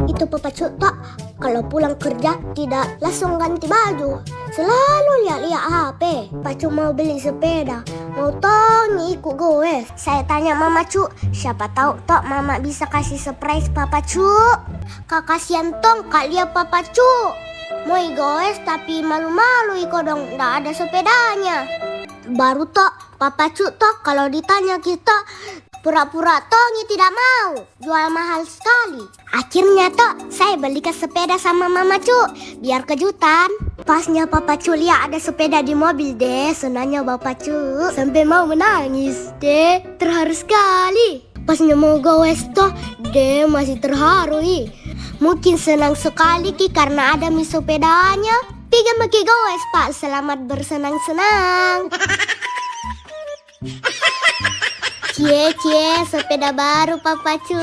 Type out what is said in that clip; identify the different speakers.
Speaker 1: Itu papacu tak, kalau pulang kerja tidak langsung ganti baju. Selalu lihat-lihat HP. Pacu mau beli sepeda, mau tong ikut goes. Saya tanya mama cu, siapa tahu tok mama bisa kasih surprise papacu. Kak kasihan tong kak lihat papacu. Mau goes tapi malu-malu iko dong, ndak ada sepedanya. Baru tok papacu tok kalau ditanya kita pura-pura Tongi tidak mau, jual mahal sekali. Akhirnya tok saya belikan sepeda sama mama cu, biar kejutan. Pasnya papa cu lihat ada sepeda di mobil deh, senangnya bapak cu sampai mau menangis deh, terharu sekali. Pasnya mau gowes toh, deh masih terharu ih. Mungkin senang sekali ki karena ada mi sepedanya. Piga maki gowes pak, selamat bersenang-senang. Cie, sepeda baru papacu.